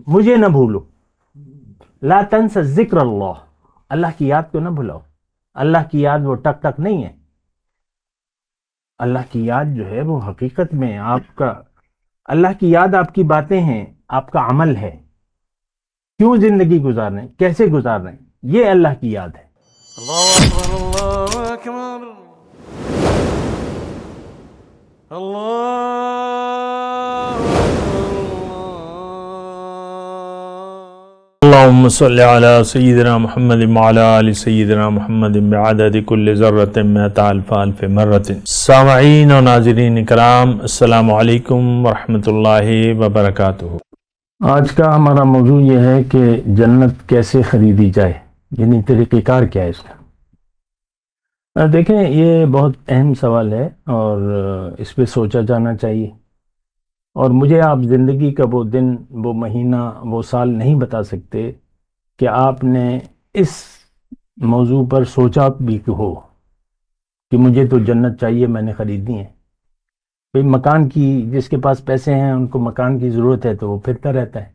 مجھے نہ بھولو، لا تنس ذکر اللہ، اللہ کی یاد کو نہ بھلاؤ۔ اللہ کی یاد وہ ٹک ٹک نہیں ہے، اللہ کی یاد جو ہے وہ حقیقت میں آپ کا، اللہ کی یاد آپ کی باتیں ہیں، آپ کا عمل ہے، کیوں زندگی گزار رہے ہیں، کیسے گزار رہے ہیں، یہ اللہ کی یاد ہے۔ اللہ اکبر اللہ اکبر اللہ اللهم صل على سيدنا محمد وعلى آل سيدنا محمد بعدد كل ذرة مئة ألف ألف مرة۔ سامعین و ناظرین کرام، السلام علیکم ورحمۃ اللہ وبرکاتہ۔ آج کا ہمارا موضوع یہ ہے کہ جنت کیسے خریدی جائے، یعنی طریقہ کار کیا ہے اس کا۔ دیکھیں، یہ بہت اہم سوال ہے اور اس پہ سوچا جانا چاہیے، اور مجھے آپ زندگی کا وہ دن، وہ مہینہ، وہ سال نہیں بتا سکتے کہ آپ نے اس موضوع پر سوچا بھی ہو کہ مجھے تو جنت چاہیے، میں نے خریدنی ہے۔ بھئی مکان کی، جس کے پاس پیسے ہیں ان کو مکان کی ضرورت ہے تو وہ پھرتا رہتا ہے،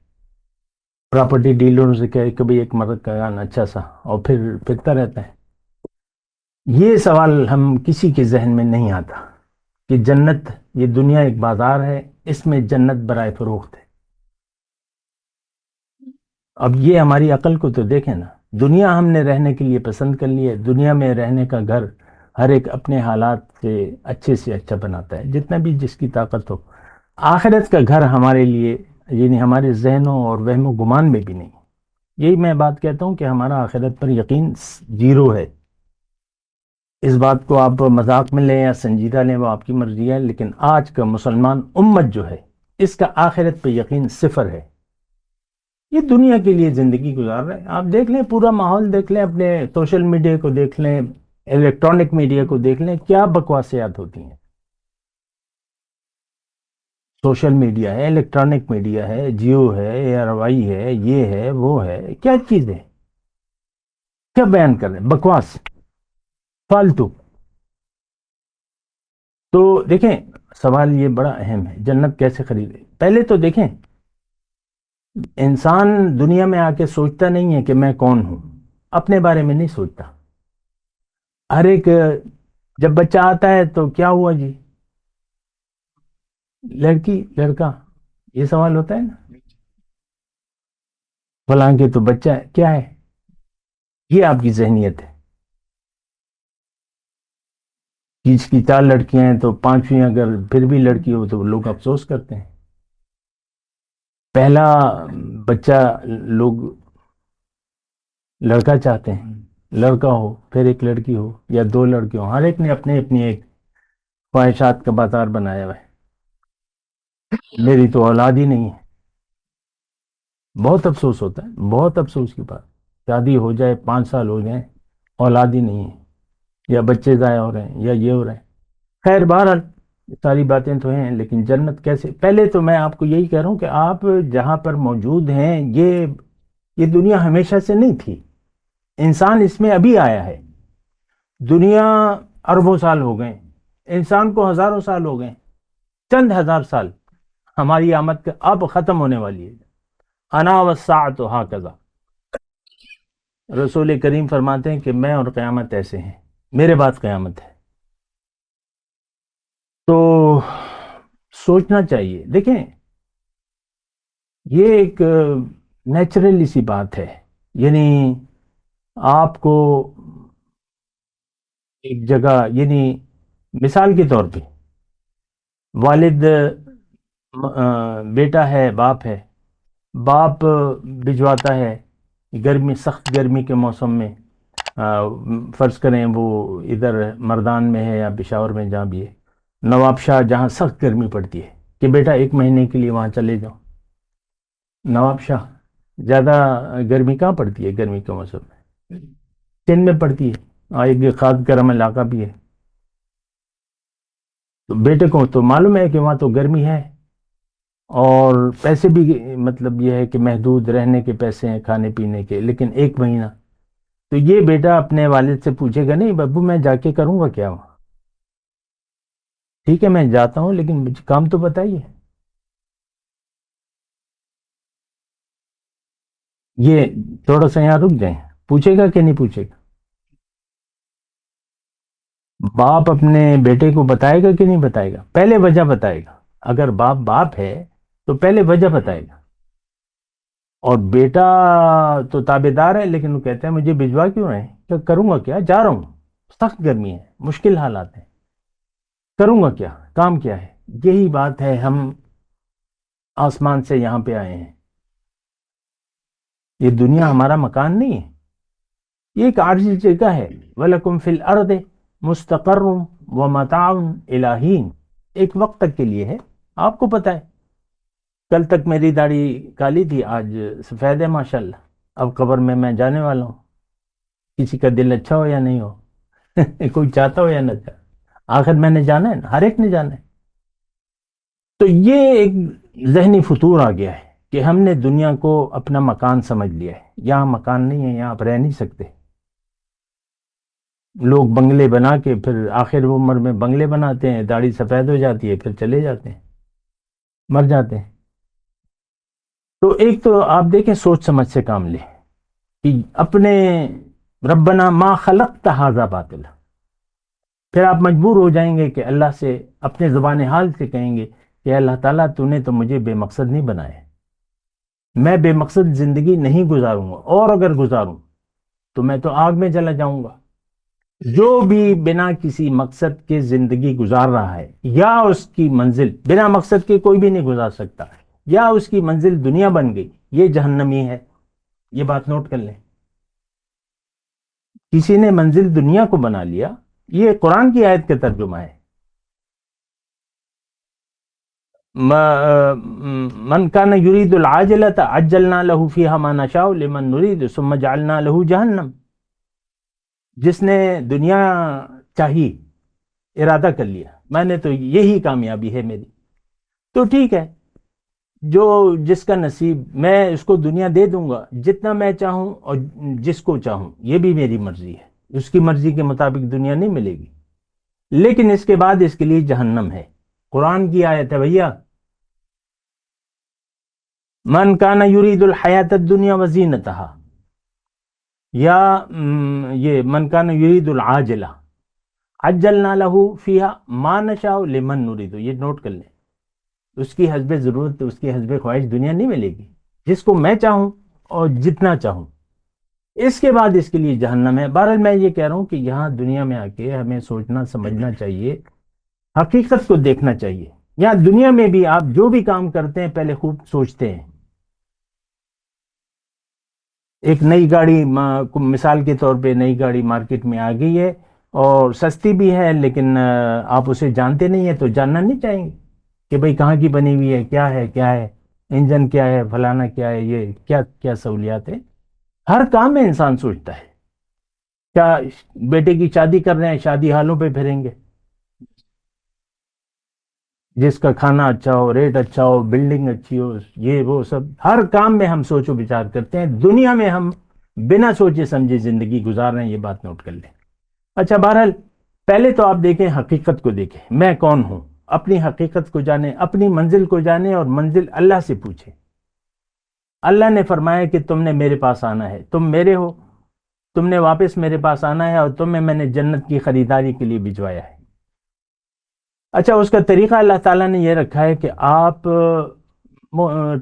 پراپرٹی ڈیلروں سے کہے کبھی ایک مکان اچھا سا، اور پھر پھرتا رہتا ہے۔ یہ سوال ہم کسی کے ذہن میں نہیں آتا کہ جنت، یہ دنیا ایک بازار ہے، اس میں جنت برائے فروخت ہے۔ اب یہ ہماری عقل کو تو دیکھیں نا، دنیا ہم نے رہنے کے لیے پسند کر لی ہے، دنیا میں رہنے کا گھر ہر ایک اپنے حالات سے اچھا بناتا ہے، جتنا بھی جس کی طاقت ہو۔ آخرت کا گھر ہمارے لیے، یعنی ہمارے ذہنوں اور وہم و گمان میں بھی نہیں۔ یہی میں بات کہتا ہوں کہ ہمارا آخرت پر یقین زیرو ہے۔ اس بات کو آپ مذاق میں لیں یا سنجیدہ لیں، وہ آپ کی مرضی ہے، لیکن آج کا مسلمان امت جو ہے، اس کا آخرت پہ یقین صفر ہے۔ یہ دنیا کے لیے زندگی گزار رہے ہیں۔ آپ دیکھ لیں، پورا ماحول دیکھ لیں، اپنے سوشل میڈیا کو دیکھ لیں، الیکٹرانک میڈیا کو دیکھ لیں، کیا بکواسیات ہوتی ہیں۔ سوشل میڈیا ہے، الیکٹرانک میڈیا ہے، جیو ہے، اے آر وائی ہے، یہ ہے، وہ ہے، کیا چیز ہے، کیا بیان کر رہے ہیں، بکواس، فالتو۔ تو دیکھیں، سوال یہ بڑا اہم ہے، جنت کیسے خریدے۔ پہلے تو دیکھیں، انسان دنیا میں آ کے سوچتا نہیں ہے کہ میں کون ہوں، اپنے بارے میں نہیں سوچتا۔ ہر ایک جب بچہ آتا ہے تو کیا ہوا جی، لڑکی لڑکا، یہ سوال ہوتا ہے نا، فلاں کے تو بچہ ہے، کیا ہے، یہ آپ کی ذہنیت ہے۔ کس کی 4 لڑکیاں ہیں تو 5ویں اگر پھر بھی لڑکی ہو تو لوگ افسوس کرتے ہیں۔ پہلا بچہ لوگ لڑکا چاہتے ہیں، لڑکا ہو، پھر ایک لڑکی ہو یا 2 لڑکے ہوں، ہر ایک نے اپنی اپنی ایک خواہشات کا بازار بنایا ہوا ہے۔ میری تو اولاد ہی نہیں ہے، بہت افسوس ہوتا ہے، بہت افسوس کی بات۔ شادی ہو جائے، 5 سال ہو جائیں، اولاد ہی نہیں ہے، یا بچے ضائع ہو رہے ہیں، یا یہ ہو رہے ہیں۔ خیر، بہرحال ساری باتیں تو ہیں، لیکن جنت کیسے، پہلے تو میں آپ کو یہی کہہ رہا ہوں کہ آپ جہاں پر موجود ہیں، یہ دنیا ہمیشہ سے نہیں تھی، انسان اس میں ابھی آیا ہے۔ دنیا اربوں سال ہو گئے، انسان کو ہزاروں سال ہو گئے، چند ہزار سال ہماری آمد کا اب ختم ہونے والی ہے۔ انا والساعۃ ہاکذا، رسول کریم فرماتے ہیں کہ میں اور قیامت ایسے ہیں، میرے بعد قیامت ہے۔ تو سوچنا چاہیے۔ دیکھیں، یہ ایک نیچرلی سی بات ہے، یعنی آپ کو ایک جگہ، یعنی مثال کے طور پہ والد، بیٹا ہے، باپ ہے، باپ بھجواتا ہے گرمی، سخت گرمی کے موسم میں، فرض کریں وہ ادھر مردان میں ہے یا پشاور میں، جہاں بھی ہے، نواب شاہ جہاں سخت گرمی پڑتی ہے، کہ بیٹا 1 مہینے کے لیے وہاں چلے جاؤ۔ نواب شاہ زیادہ گرمی کہاں پڑتی ہے گرمی کے موسم میں؟ سندھ میں پڑتی ہے، اور ایک خاص گرم علاقہ بھی ہے۔ تو بیٹے کو تو معلوم ہے کہ وہاں تو گرمی ہے، اور پیسے بھی، مطلب یہ ہے کہ محدود رہنے کے پیسے ہیں، کھانے پینے کے، لیکن 1 مہینہ۔ تو یہ بیٹا اپنے والد سے پوچھے گا نہیں، بابو میں جا کے کروں گا کیا وہاں، ٹھیک ہے میں جاتا ہوں لیکن مجھے کام تو بتائیے۔ یہ تھوڑا سا یہاں رک جائیں، پوچھے گا کہ نہیں پوچھے گا؟ باپ اپنے بیٹے کو بتائے گا کہ نہیں بتائے گا؟ پہلے وجہ بتائے گا. اگر باپ ہے تو پہلے وجہ بتائے گا. اور بیٹا تو تابع دار ہے، لیکن وہ کہتا ہے مجھے بھجوا کیوں رہے ہیں، کیا کروں گا، کیا جا رہا ہوں، سخت گرمی ہے، مشکل حالات ہیں، کروں گا کیا، کام کیا ہے. یہی بات ہے، ہم آسمان سے یہاں پہ آئے ہیں، یہ دنیا ہمارا مکان نہیں ہے، یہ ایک عارضی جگہ ہے. وَلَكُمْ فِي الْأَرْضِ مُسْتَقَرٌّ وَمَتَاعٌ إِلَىٰ حِينٍ، ایک وقت تک کے لیے ہے، آپ کو پتہ ہے. کل تک میری داڑھی کالی تھی، آج سفید ہے ماشاءاللہ. اب قبر میں جانے والا ہوں، کسی کا دل اچھا ہو یا نہیں ہو کوئی چاہتا ہو یا نہ چاہتا، آخر میں نے جانا ہے نا، ہر ایک نے جانا ہے. تو یہ ایک ذہنی فطور آ گیا ہے کہ ہم نے دنیا کو اپنا مکان سمجھ لیا ہے. یہاں مکان نہیں ہے، یہاں آپ رہ نہیں سکتے. لوگ بنگلے بنا کے پھر آخر عمر میں بنگلے بناتے ہیں، داڑھی سفید ہو جاتی ہے، پھر چلے جاتے ہیں، مر جاتے ہیں. تو ایک تو آپ دیکھیں، سوچ سمجھ سے کام لیں کہ اپنے ربنا ما خلقت ھذا باطلا، پھر آپ مجبور ہو جائیں گے کہ اللہ سے اپنے زبان حال سے کہیں گے کہ اللہ تعالیٰ تو نے تو مجھے بے مقصد نہیں بنایا، میں بے مقصد زندگی نہیں گزاروں گا، اور اگر گزاروں تو میں تو آگ میں چلا جاؤں گا. جو بھی بنا کسی مقصد کے زندگی گزار رہا ہے، یا اس کی منزل بنا مقصد کے کوئی بھی نہیں گزار سکتا، یا اس کی منزل دنیا بن گئی، یہ جہنمی ہے. یہ بات نوٹ کر لیں. کسی نے منزل دنیا کو بنا لیا، یہ قرآن کی آیت کا ترجمہ ہے. من کان یرید العاجلۃ عجلنا له فیہا ما نشاء لمن نرید ثم جعلنا له جہنم. جس نے دنیا چاہی، ارادہ کر لیا میں نے تو یہی کامیابی ہے میری، تو ٹھیک ہے، جو جس کا نصیب، میں اس کو دنیا دے دوں گا جتنا میں چاہوں اور جس کو چاہوں، یہ بھی میری مرضی ہے. اس کی مرضی کے مطابق دنیا نہیں ملے گی، لیکن اس کے بعد اس کے لیے جہنم ہے. قرآن کی آیت ہے بھیا. من کان یرید الحیات الدنیا وزینتہا، یا یہ من کان یرید العاجلہ عجلنا لہ فیہا ما نشاء لمن نرید. یہ نوٹ کر لیں، اس کی حسب ضرورت، اس کی حسب خواہش دنیا نہیں ملے گی، جس کو میں چاہوں اور جتنا چاہوں. اس کے بعد اس کے لیے جہنم ہے. بہرحال میں یہ کہہ رہا ہوں کہ یہاں دنیا میں آ کے ہمیں سوچنا سمجھنا چاہیے، حقیقت کو دیکھنا چاہیے. یہاں دنیا میں بھی آپ جو بھی کام کرتے ہیں پہلے خوب سوچتے ہیں. ایک نئی گاڑی، مثال کے طور پہ نئی گاڑی مارکیٹ میں آ گئی ہے اور سستی بھی ہے، لیکن آپ اسے جانتے نہیں ہیں تو جاننا نہیں چاہیں گے کہ بھئی کہاں کی بنی ہوئی ہے، کیا ہے انجن کیا ہے، فلانا کیا ہے، یہ کیا سہولیات ہے. ہر کام میں انسان سوچتا ہے. کیا بیٹے کی شادی کر رہے ہیں، شادی حالوں پہ پھریں گے، جس کا کھانا اچھا ہو، ریٹ اچھا ہو، بلڈنگ اچھی ہو، یہ وہ سب، ہر کام میں ہم سوچ و بچار کرتے ہیں. دنیا میں ہم بنا سوچے سمجھے زندگی گزار رہے ہیں. یہ بات نوٹ کر لیں. اچھا، بہرحال پہلے تو آپ دیکھیں، حقیقت کو دیکھیں، میں کون ہوں، اپنی حقیقت کو جانیں، اپنی منزل کو جانیں، اور منزل اللہ سے پوچھیں. اللہ نے فرمایا کہ تم نے میرے پاس آنا ہے، تم میرے ہو، تم نے واپس میرے پاس آنا ہے، اور تمہیں میں نے جنت کی خریداری کے لیے بھجوایا ہے. اچھا، اس کا طریقہ اللہ تعالیٰ نے یہ رکھا ہے کہ آپ،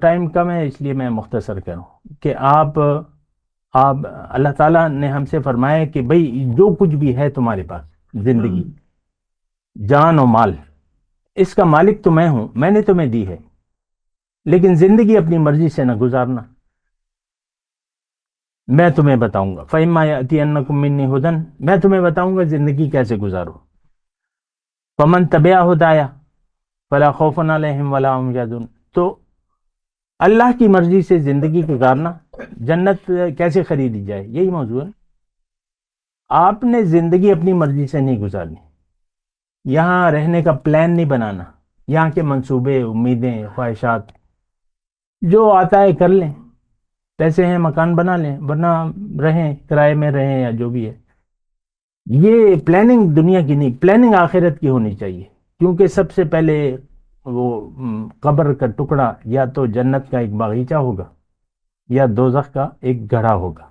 ٹائم کم ہے اس لیے میں مختصر کروں کہ آپ اللہ تعالیٰ نے ہم سے فرمایا کہ بھئی جو کچھ بھی ہے تمہارے پاس، زندگی، جان و مال، اس کا مالک تو میں ہوں، میں نے تمہیں دی ہے، لیکن زندگی اپنی مرضی سے نہ گزارنا. میں تمہیں بتاؤں گا، فَإِمَّا يَأْتِيَنَّكُم مِّنِّي هُدًى، میں تمہیں بتاؤں گا زندگی کیسے گزارو. فَمَن تَبِعَ هُدَايَ فَلَا خَوْفٌ عَلَيْهِمْ وَلَا هُمْ يَحْزَنُونَ. تو اللہ کی مرضی سے زندگی گزارنا، جنت کیسے خریدی جائے، یہی موضوع ہے. آپ نے زندگی اپنی مرضی سے نہیں گزارنی، یہاں رہنے کا پلان نہیں بنانا، یہاں کے منصوبے، امیدیں، خواہشات جو آتا ہے کر لیں، پیسے ہیں مکان بنا لیں، ورنہ رہیں کرائے میں رہیں یا جو بھی ہے. یہ پلاننگ دنیا کی نہیں، پلاننگ آخرت کی ہونی چاہیے، کیونکہ سب سے پہلے وہ قبر کا ٹکڑا یا تو جنت کا ایک باغیچہ ہوگا، یا دوزخ کا ایک گڑھا ہوگا.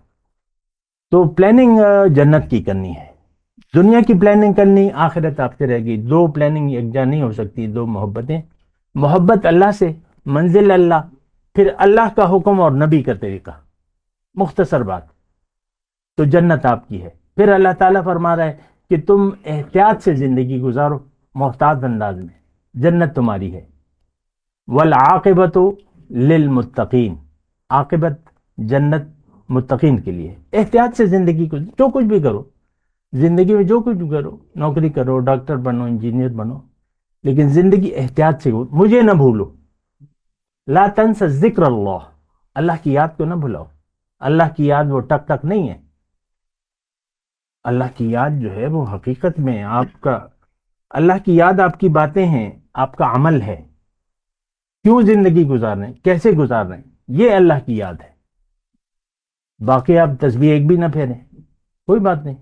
تو پلاننگ جنت کی کرنی ہے. دنیا کی پلاننگ کرنی، آخرت آپ سے رہے گی. دو پلاننگ یکجا نہیں ہو سکتی. دو محبتیں، محبت اللہ سے، منزل اللہ، پھر اللہ کا حکم اور نبی کا طریقہ. مختصر بات. تو جنت آپ کی ہے. پھر اللہ تعالیٰ فرما رہا ہے کہ تم احتیاط سے زندگی گزارو، محتاط انداز میں. جنت تمہاری ہے. والعاقبۃ للمتقین، عاقبت جنت متقین کے لیے. احتیاط سے زندگی کو، جو کچھ بھی کرو زندگی میں، جو کچھ بھی کرو، نوکری کرو، ڈاکٹر بنو، انجینئر بنو، لیکن زندگی احتیاط سے. مجھے نہ بھولو. لا تنس ذکر اللہ، اللہ کی یاد کو نہ بھلاؤ. اللہ کی یاد وہ ٹک ٹک نہیں ہے. اللہ کی یاد جو ہے وہ حقیقت میں آپ کا، اللہ کی یاد آپ کی باتیں ہیں، آپ کا عمل ہے. کیوں زندگی گزار رہے ہیں، کیسے گزار رہے ہیں، یہ اللہ کی یاد ہے. باقی آپ تسبیح ایک بھی نہ پھیریں، کوئی بات نہیں.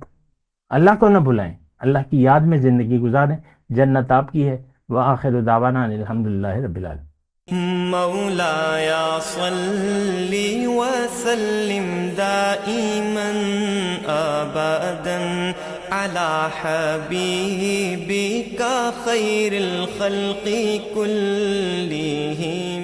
اللہ کو نہ بھلائیں، اللہ کی یاد میں زندگی گزاریں. جنت آپ کی ہے. وآخر دعوانا الحمدللہ رب العالمین. مولاي صل وسلم دائما أبدا على حبيبك خير الخلق كلهم.